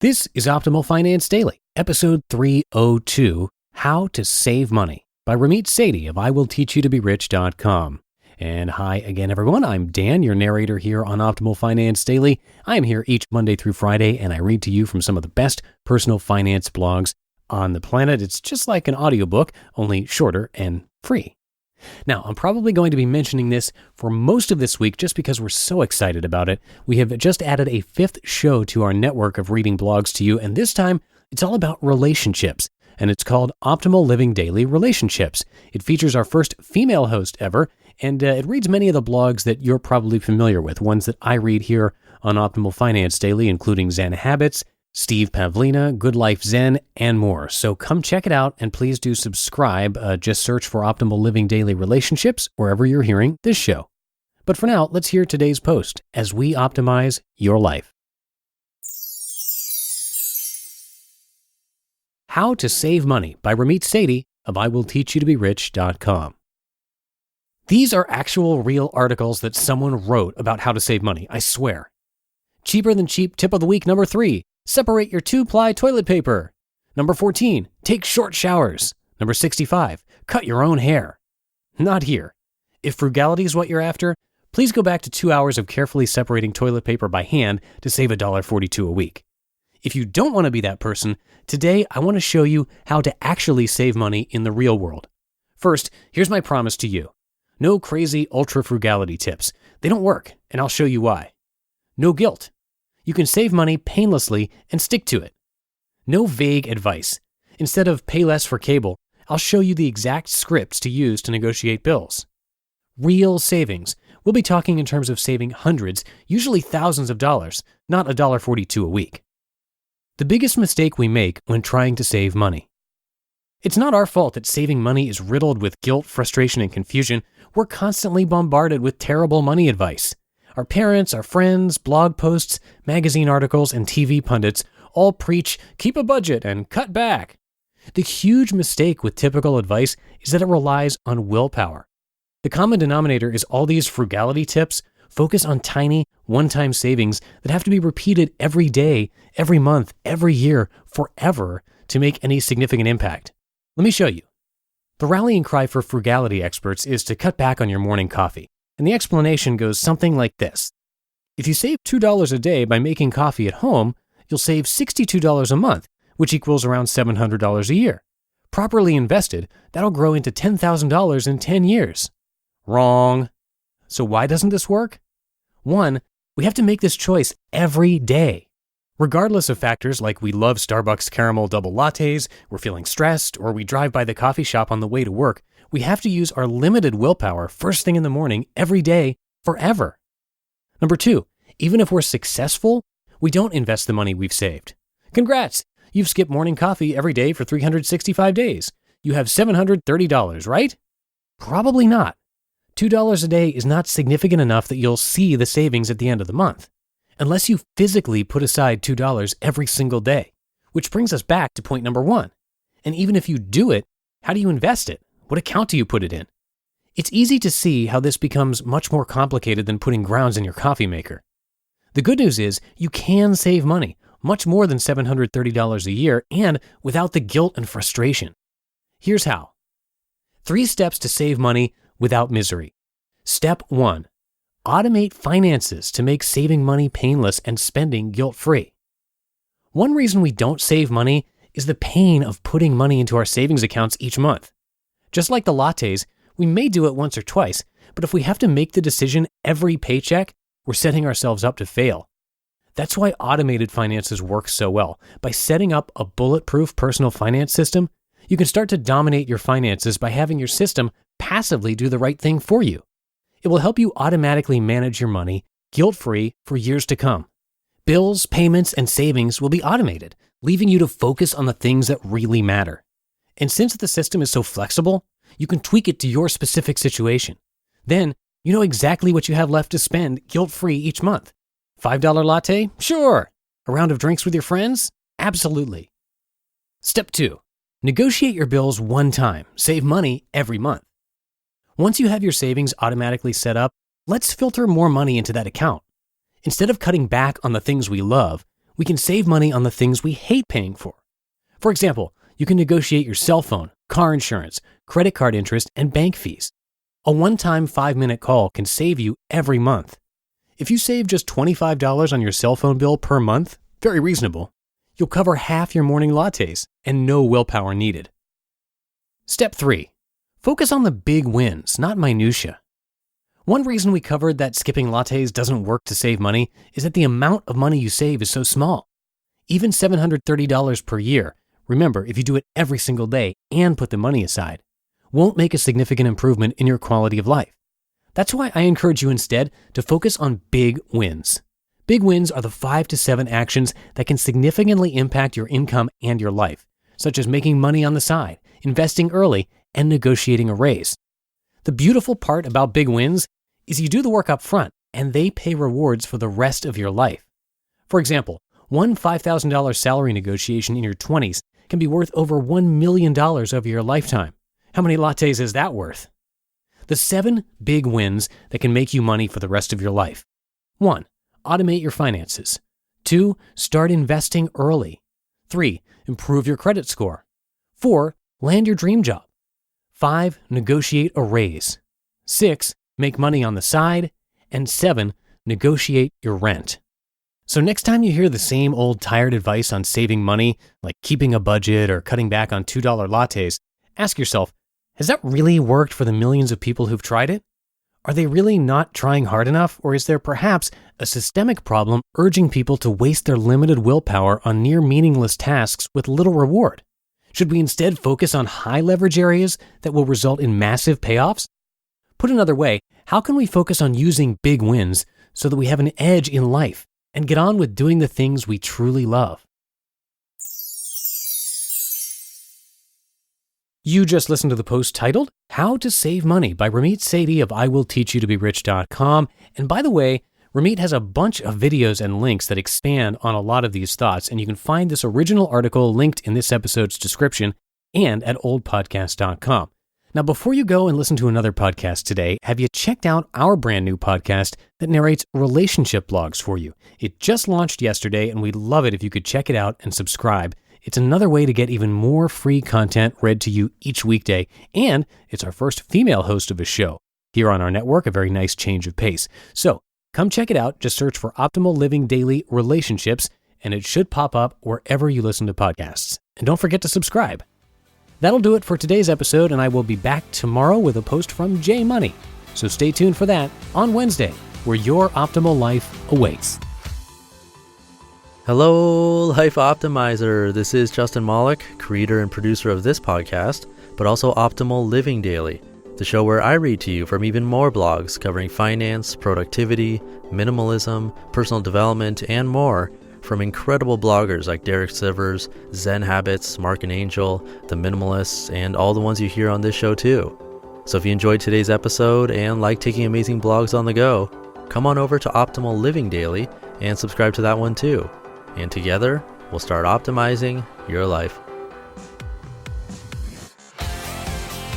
This is Optimal Finance Daily, episode 302, How to Save Money by Ramit Sethi of IWillTeachYouToBeRich.com. And hi again, everyone. I'm Dan, your narrator here on Optimal Finance Daily. I am here each Monday through Friday, and I read to you from some of the best personal finance blogs on the planet. It's just like an audiobook, only shorter and free. Now, I'm probably going to be mentioning this for most of this week just because we're so excited about it. We have just added a fifth show to our network of reading blogs to you, and this time it's all about relationships, and it's called Optimal Living Daily Relationships. It features our first female host ever, and it reads many of the blogs that you're probably familiar with, ones that I read here on Optimal Finance Daily, including Zen Habits, Steve Pavlina, Good Life Zen, and more. So come check it out, and please do subscribe. Just search for Optimal Living Daily Relationships wherever you're hearing this show. But for now, let's hear today's post as we optimize your life. How to Save Money by Ramit Sethi of IWillTeachYouToBeRich.com. These are actual real articles that someone wrote about how to save money, I swear. Cheaper than cheap tip of the week number 3. Separate your 2-ply toilet paper. Number 14, take short showers. Number 65, cut your own hair. Not here. If frugality is what you're after, please go back to 2 hours of carefully separating toilet paper by hand to save $1.42 a week. If you don't want to be that person, today I want to show you how to actually save money in the real world. First, here's my promise to you. No crazy ultra frugality tips. They don't work, and I'll show you why. No guilt. You can save money painlessly and stick to it. No vague advice. Instead of pay less for cable, I'll show you the exact scripts to use to negotiate bills. Real savings. We'll be talking in terms of saving hundreds, usually thousands of dollars, not $1.42 a week. The biggest mistake we make when trying to save money. It's not our fault that saving money is riddled with guilt, frustration, and confusion. We're constantly bombarded with terrible money advice. Our parents, our friends, blog posts, magazine articles, and TV pundits all preach, keep a budget and cut back. The huge mistake with typical advice is that it relies on willpower. The common denominator is all these frugality tips focus on tiny, one-time savings that have to be repeated every day, every month, every year, forever to make any significant impact. Let me show you. The rallying cry for frugality experts is to cut back on your morning coffee. And the explanation goes something like this. If you save $2 a day by making coffee at home, you'll save $62 a month, which equals around $700 a year. Properly invested, that'll grow into $10,000 in 10 years. Wrong. So why doesn't this work? 1, we have to make this choice every day. Regardless of factors like we love Starbucks caramel double lattes, we're feeling stressed, or we drive by the coffee shop on the way to work, we have to use our limited willpower first thing in the morning, every day, forever. Number 2, even if we're successful, we don't invest the money we've saved. Congrats! You've skipped morning coffee every day for 365 days. You have $730, right? Probably not. $2 a day is not significant enough that you'll see the savings at the end of the month, unless you physically put aside $2 every single day, which brings us back to point number 1. And even if you do it, how do you invest it? What account do you put it in? It's easy to see how this becomes much more complicated than putting grounds in your coffee maker. The good news is you can save money, much more than $730 a year, and without the guilt and frustration. Here's how. 3 steps to save money without misery. Step 1. Automate finances to make saving money painless and spending guilt-free. One reason we don't save money is the pain of putting money into our savings accounts each month. Just like the lattes, we may do it once or twice, but if we have to make the decision every paycheck, we're setting ourselves up to fail. That's why automated finances work so well. By setting up a bulletproof personal finance system, you can start to dominate your finances by having your system passively do the right thing for you. It will help you automatically manage your money guilt-free for years to come. Bills, payments, and savings will be automated, leaving you to focus on the things that really matter. And since the system is so flexible, you can tweak it to your specific situation. Then, you know exactly what you have left to spend guilt-free each month. $5 latte? Sure. A round of drinks with your friends? Absolutely. Step 2. Negotiate your bills one time. Save money every month. Once you have your savings automatically set up, let's filter more money into that account. Instead of cutting back on the things we love, we can save money on the things we hate paying for. For example, you can negotiate your cell phone, car insurance, credit card interest, and bank fees. A one-time 5-minute call can save you every month. If you save just $25 on your cell phone bill per month, very reasonable, you'll cover half your morning lattes and no willpower needed. Step 3. Focus on the big wins, not minutia. One reason we covered that skipping lattes doesn't work to save money is that the amount of money you save is so small. Even $730 per year, remember, if you do it every single day and put the money aside, won't make a significant improvement in your quality of life. That's why I encourage you instead to focus on big wins. Big wins are the 5 to 7 actions that can significantly impact your income and your life, such as making money on the side, investing early, and negotiating a raise. The beautiful part about big wins is you do the work up front, and they pay rewards for the rest of your life. For example, one $5,000 salary negotiation in your 20s can be worth over $1 million over your lifetime. How many lattes is that worth? The 7 big wins that can make you money for the rest of your life. 1. Automate your finances. 2. Start investing early. 3. Improve your credit score. 4. Land your dream job. 5. Negotiate a raise. 6. Make money on the side. And 7. Negotiate your rent. So next time you hear the same old tired advice on saving money, like keeping a budget or cutting back on $2 lattes, ask yourself, has that really worked for the millions of people who've tried it? Are they really not trying hard enough, or is there perhaps a systemic problem urging people to waste their limited willpower on near meaningless tasks with little reward? Should we instead focus on high leverage areas that will result in massive payoffs? Put another way, how can we focus on using big wins so that we have an edge in life and get on with doing the things we truly love? You just listened to the post titled, How to Save Money by Ramit Sethi of IWillTeachYouToBeRich.com. And by the way, Ramit has a bunch of videos and links that expand on a lot of these thoughts, and you can find this original article linked in this episode's description and at oldpodcast.com. Now, before you go and listen to another podcast today, have you checked out our brand new podcast that narrates relationship blogs for you? It just launched yesterday, and we'd love it if you could check it out and subscribe. It's another way to get even more free content read to you each weekday, and it's our first female host of a show here on our network, a very nice change of pace. So come check it out. Just search for Optimal Living Daily Relationships, and it should pop up wherever you listen to podcasts. And don't forget to subscribe. That'll do it for today's episode, and I will be back tomorrow with a post from J Money. So stay tuned for that on Wednesday, where your optimal life awaits. Hello, Life Optimizer. This is Justin Malik, creator and producer of this podcast, but also Optimal Living Daily, the show where I read to you from even more blogs covering finance, productivity, minimalism, personal development, and more from incredible bloggers like Derek Sivers, Zen Habits, Mark and Angel, The Minimalists, and all the ones you hear on this show too. So if you enjoyed today's episode and like taking amazing blogs on the go, come on over to Optimal Living Daily and subscribe to that one too. And together, we'll start optimizing your life.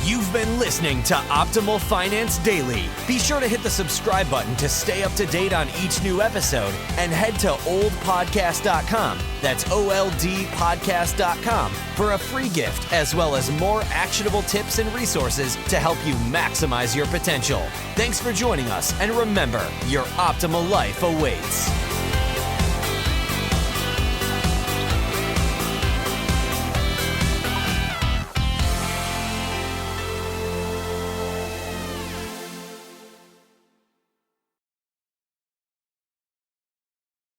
You've been listening to Optimal Finance Daily. Be sure to hit the subscribe button to stay up to date on each new episode and head to oldpodcast.com. That's OLDpodcast.com for a free gift as well as more actionable tips and resources to help you maximize your potential. Thanks for joining us, and remember, your optimal life awaits.